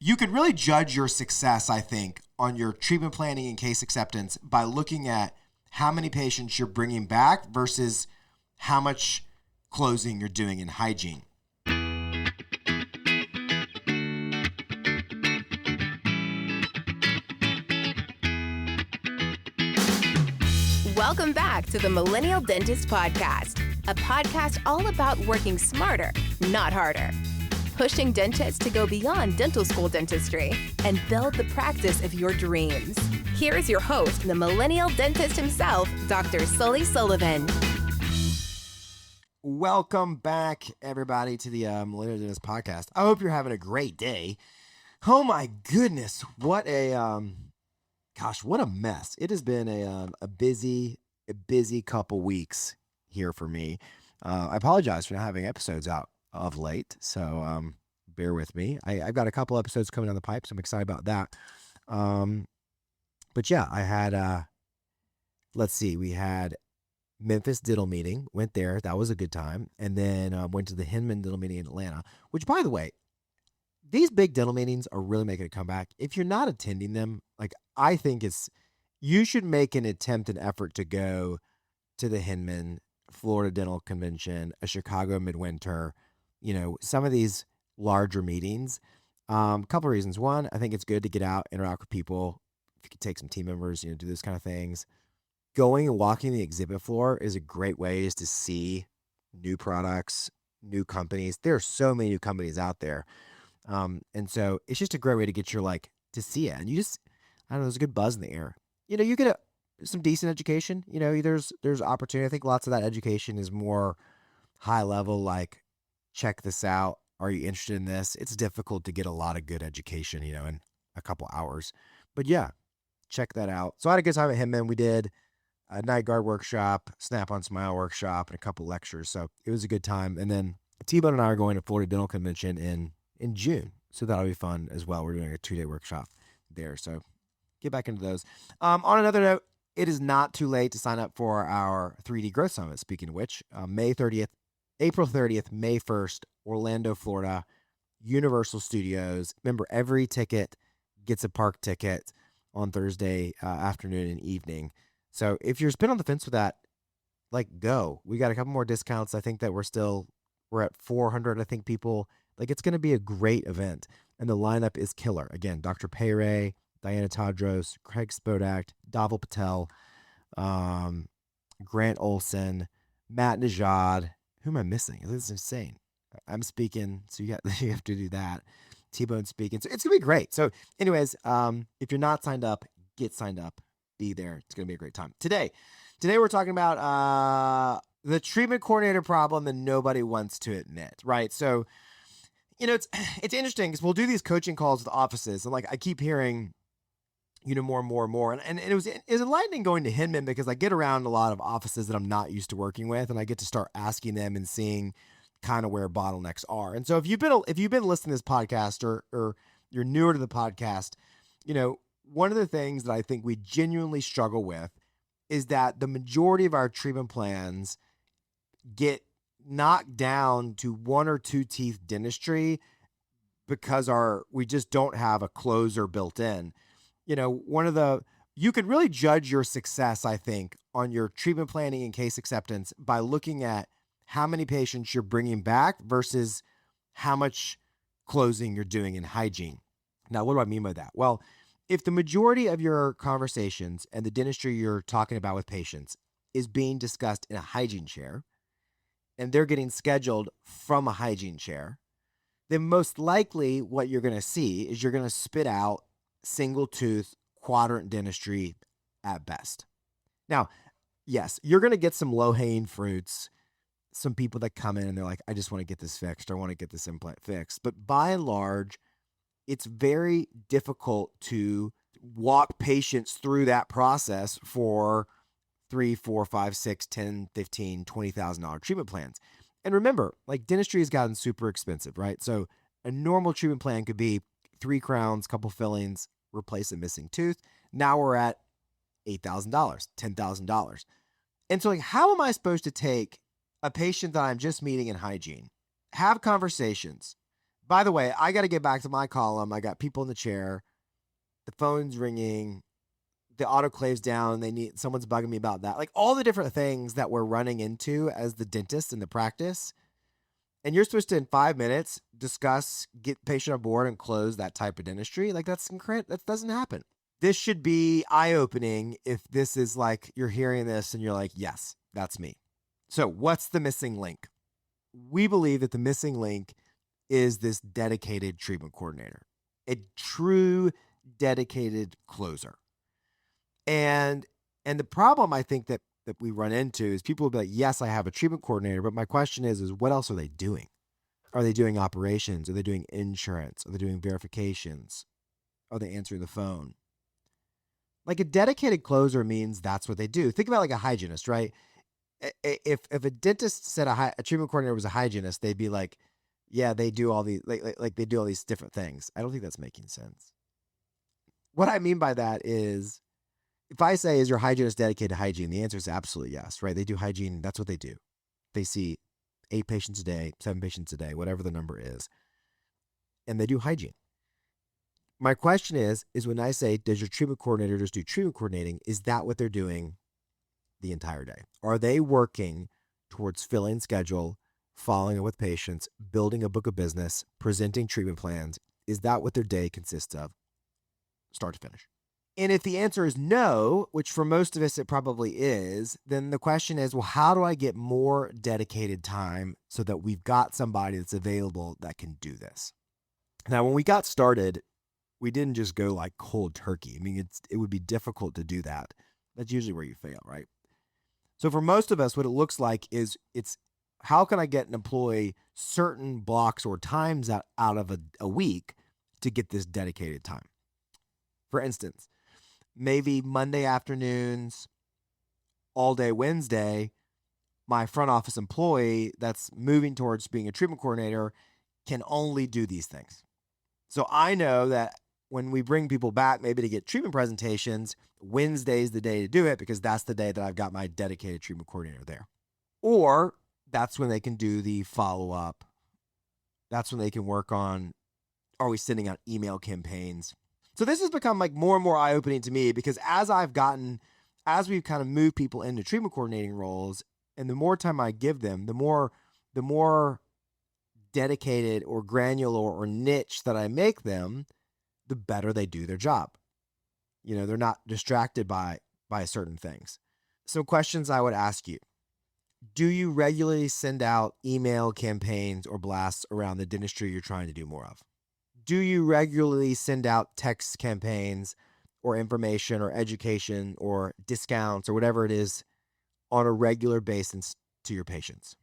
You could really judge your success, I think, on your treatment planning and case acceptance by looking at how many patients you're bringing back versus how much closing you're doing in hygiene. Welcome back to the Millennial Dentist Podcast, a podcast all about working smarter, not harder. Pushing dentists to go beyond dental school dentistry and build the practice of your dreams. Here is your host, the millennial dentist himself, Dr. Sully Sullivan. Welcome back, everybody, to the Millennial Dentist Podcast. I hope you're having a great day. Oh my goodness, what a mess. It has been a busy couple weeks here for me. I apologize for not having episodes out of late, so bear with me. I've got a couple episodes coming down the pipe, so I'm excited about that. But yeah, I had we had Memphis Dental Meeting, went there, that was a good time, and then went to the Hinman Dental Meeting in Atlanta, which, by the way, these big dental meetings are really making a comeback. If you're not attending them, I think you should make an attempt and effort to go to the Hinman, Florida Dental Convention, a Chicago Midwinter, some of these larger meetings. Couple of reasons. One, I think it's good to get out, interact with people. If you could take some team members, do those kind of things. Going and walking the exhibit floor is a great way just to see new products, new companies. There are so many new companies out there. And so it's just a great way to get your, to see it. And you just, I don't know, there's a good buzz in the air. You get some decent education. There's opportunity. I think lots of that education is more high level, check this out. Are you interested in this? It's difficult to get a lot of good education, in a couple hours. But yeah, check that out. So I had a good time at Hinman. We did a night guard workshop, Snap-on Smile workshop, and a couple lectures. So it was a good time. And then T-Bone and I are going to Florida Dental Convention in June. So that'll be fun as well. We're doing a 2-day workshop there. So get back into those. On another note, it is not too late to sign up for our 3D Growth Summit. Speaking of which, April 30th, May 1st, Orlando, Florida, Universal Studios. Remember, every ticket gets a park ticket on Thursday afternoon and evening. So if you're been on the fence with that, go. We got a couple more discounts. I think that we're at 400, I think, people. It's going to be a great event. And the lineup is killer. Again, Dr. Payray, Diana Tadros, Craig Spodak, Dhaval Patel, Grant Olson, Matt Najad. Who am I missing? This is insane. I'm speaking, so you have to do that. T-Bone speaking. So it's going to be great. So anyways, if you're not signed up, get signed up. Be there. It's going to be a great time. Today we're talking about the treatment coordinator problem that nobody wants to admit, right? So, it's interesting because we'll do these coaching calls with offices, and I keep hearing, more and more and more. And it was enlightening going to Hinman because I get around a lot of offices that I'm not used to working with, and I get to start asking them and seeing kind of where bottlenecks are. And so if you've been listening to this podcast or you're newer to the podcast, one of the things that I think we genuinely struggle with is that the majority of our treatment plans get knocked down to 1 or 2 teeth dentistry because we just don't have a closer built in. You could really judge your success, I think, on your treatment planning and case acceptance by looking at how many patients you're bringing back versus how much closing you're doing in hygiene. Now, what do I mean by that? Well, if the majority of your conversations and the dentistry you're talking about with patients is being discussed in a hygiene chair, and they're getting scheduled from a hygiene chair, then most likely what you're going to see is you're going to spit out single tooth quadrant dentistry at best. Now, yes, you're going to get some low-hanging fruits, some people that come in and they're like, I just want to get this fixed. I want to get this implant fixed. But by and large, it's very difficult to walk patients through that process for $3, $4, $5, $6, $10, $15, $20,000 treatment plans. And remember, dentistry has gotten super expensive, right? So a normal treatment plan could be 3 crowns, couple fillings, replace a missing tooth. Now we're at $8,000, $10,000. And so how am I supposed to take a patient that I'm just meeting in hygiene, have conversations, By the way, I got to get back to my column. I got people in the chair, the phone's ringing, the autoclave's down. Someone's bugging me about that. Like all the different things that we're running into as the dentist in the practice. And you're supposed to, in 5 minutes, discuss, get patient on board and close that type of dentistry. Like that's incredible. That doesn't happen. This should be eye-opening if this is like, you're hearing this and you're like, yes, that's me. So what's the missing link? We believe that the missing link is this dedicated treatment coordinator, a true dedicated closer. And the problem I think that we run into is people will be like, yes, I have a treatment coordinator, but my question is what else are they doing? Are they doing operations? Are they doing insurance? Are they doing verifications? Are they answering the phone? Like a dedicated closer means that's what they do. Think about like a hygienist, right? If a dentist said a treatment coordinator was a hygienist, they'd be like, yeah, they do all these like they do all these different things. I don't think that's making sense. What I mean by that is, if I say, is your hygienist dedicated to hygiene? The answer is absolutely yes, right? They do hygiene. That's what they do. They see 8 patients a day, 7 patients a day, whatever the number is, and they do hygiene. My question is when I say, does your treatment coordinator just do treatment coordinating? Is that what they're doing the entire day? Are they working towards filling schedule, following up with patients, building a book of business, presenting treatment plans? Is that what their day consists of, start to finish? And if the answer is no, which for most of us it probably is, then the question is, well, how do I get more dedicated time so that we've got somebody that's available that can do this? Now, when we got started, we didn't just go like cold turkey. I mean, it would be difficult to do that. That's usually where you fail, right? So for most of us, what it looks like is it's how can I get an employee certain blocks or times out of a week to get this dedicated time? For instance, maybe Monday afternoons, all day Wednesday, my front office employee that's moving towards being a treatment coordinator can only do these things. So I know that when we bring people back, maybe to get treatment presentations, Wednesday's the day to do it because that's the day that I've got my dedicated treatment coordinator there. Or that's when they can do the follow-up. That's when they can work on, are we sending out email campaigns? So this has become like more and more eye-opening to me because as we've kind of moved people into treatment coordinating roles, and the more time I give them, the more dedicated or granular or niche that I make them, the better they do their job. You know, they're not distracted by certain things. So questions I would ask you: do you regularly send out email campaigns or blasts around the dentistry you're trying to do more of? Do you regularly send out text campaigns or information or education or discounts or whatever it is on a regular basis to your patients?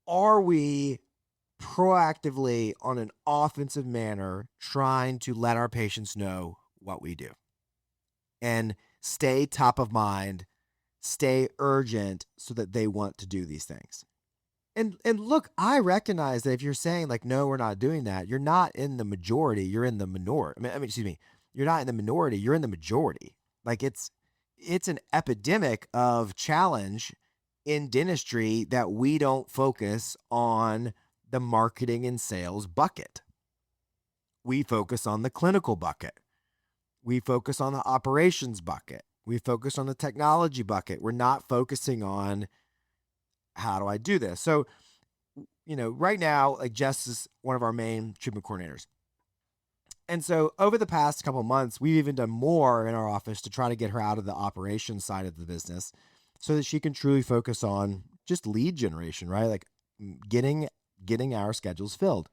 Are we proactively, on an offensive manner, trying to let our patients know what we do and stay top of mind, stay urgent so that they want to do these things? And look, I recognize that if you're saying like, no, we're not doing that, you're not in the majority, you're in the minority. Excuse me, you're not in the minority, you're in the majority. Like it's an epidemic of challenge in dentistry that we don't focus on the marketing and sales bucket. We focus on the clinical bucket. We focus on the operations bucket. We focus on the technology bucket. We're not focusing on, how do I do this? So, you know, right now, like Jess is one of our main treatment coordinators. And so over the past couple of months, we've even done more in our office to try to get her out of the operations side of the business so that she can truly focus on just lead generation, right? Like getting our schedules filled.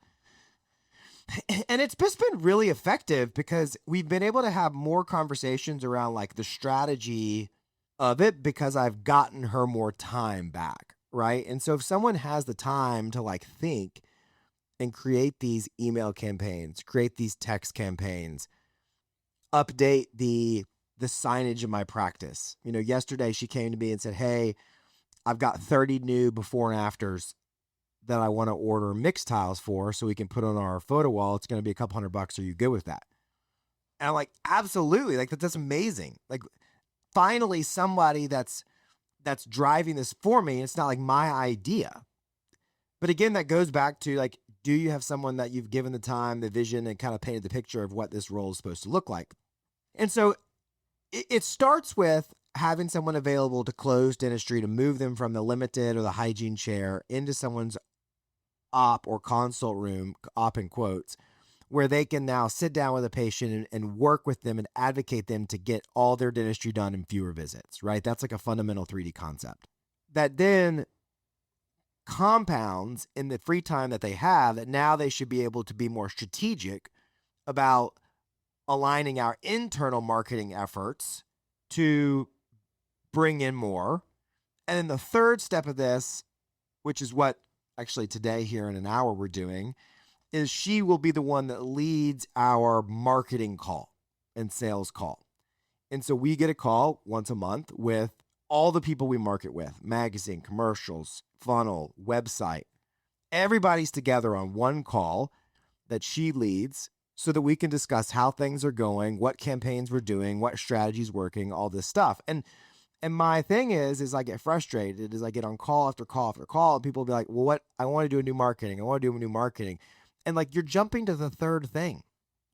And it's just been really effective because we've been able to have more conversations around like the strategy of it because I've gotten her more time back, right? And so if someone has the time to like think and create these email campaigns, create these text campaigns, update the signage of my practice. You know, yesterday she came to me and said, hey, I've got 30 new before and afters that I want to order mixed tiles for so we can put on our photo wall. It's going to be a couple $100. Are you good with that? And I'm like, absolutely. Like that's amazing. Like finally somebody that's driving this for me. It's not like my idea. But again, that goes back to like, Do you have someone that you've given the time, the vision, and kind of painted the picture of what this role is supposed to look like? And so it starts with having someone available to close dentistry, to move them from the limited or the hygiene chair into someone's op or consult room, op in quotes, where they can now sit down with a patient and work with them and advocate them to get all their dentistry done in fewer visits, right? That's like a fundamental 3D concept that then compounds in the free time that they have, that now they should be able to be more strategic about aligning our internal marketing efforts to bring in more. And then the third step of this, which is what actually today here in an hour we're doing, is she will be the one that leads our marketing call and sales call. And so we get a call once a month with all the people we market with: magazine, commercials, funnel, website. Everybody's together on one call that she leads so that we can discuss how things are going, what campaigns we're doing, what strategies working, all this stuff. And my thing is I get frustrated as I get on call after call after call, and people will be like, well, what? I want to do a new marketing. I want to do a new marketing. And like, you're jumping to the third thing.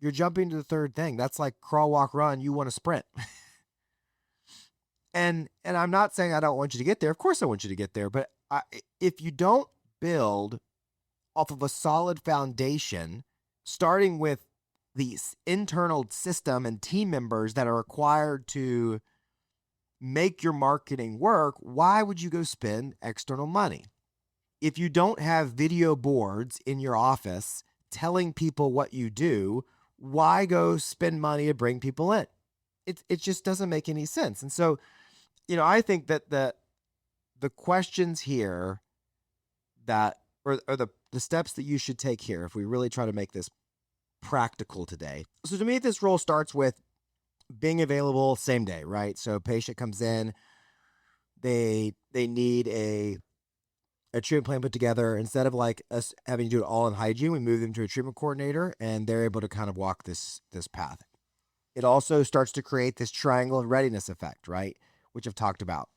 That's like crawl, walk, run. You want to sprint. And I'm not saying I don't want you to get there. Of course I want you to get there. But if you don't build off of a solid foundation, starting with the internal system and team members that are required to make your marketing work, why would you go spend external money? If you don't have video boards in your office telling people what you do, why go spend money to bring people in? It just doesn't make any sense. And so, I think that the questions here that, or the steps that you should take here, if we really try to make this practical today. So to me, this role starts with being available same day, right? So patient comes in, they need a treatment plan put together. Instead of like us having to do it all in hygiene, we move them to a treatment coordinator and they're able to kind of walk this path. It also starts to create this triangle readiness effect, right? Which I've talked about.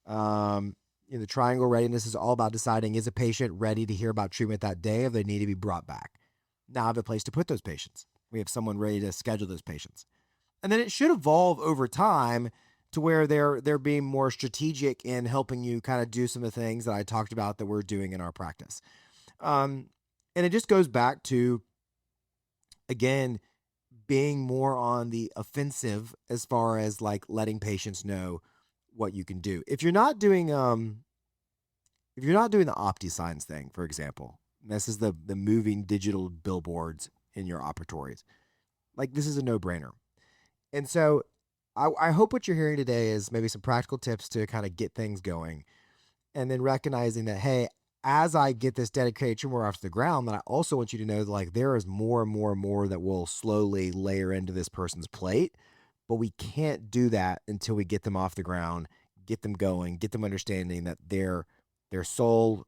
The triangle readiness is all about deciding, is a patient ready to hear about treatment that day, or they need to be brought back? Now I have a place to put those patients. We have someone ready to schedule those patients. And then it should evolve over time to where they're being more strategic in helping you kind of do some of the things that I talked about that we're doing in our practice. And it just goes back to, again, being more on the offensive as far as like letting patients know what you can do. If you're not doing the OptiSigns thing, for example, this is the moving digital billboards in your operatories. Like, this is a no-brainer. And so I hope what you're hearing today is maybe some practical tips to kind of get things going, and then recognizing that, hey, as I get this dedicated tumor off the ground, that I also want you to know that like there is more and more and more that will slowly layer into this person's plate, but we can't do that until we get them off the ground, get them going, get them understanding that their soul,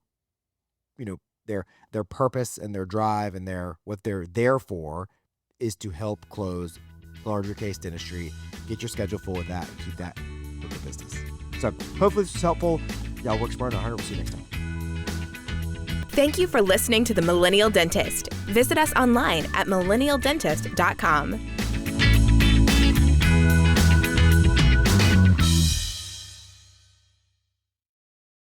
their purpose and their drive and what they're there for is to help close larger case dentistry. Get your schedule full with that and keep that book of business. So hopefully this was helpful. Y'all work smart and hard. We'll see you next time. Thank you for listening to The Millennial Dentist. Visit us online at millennialdentist.com.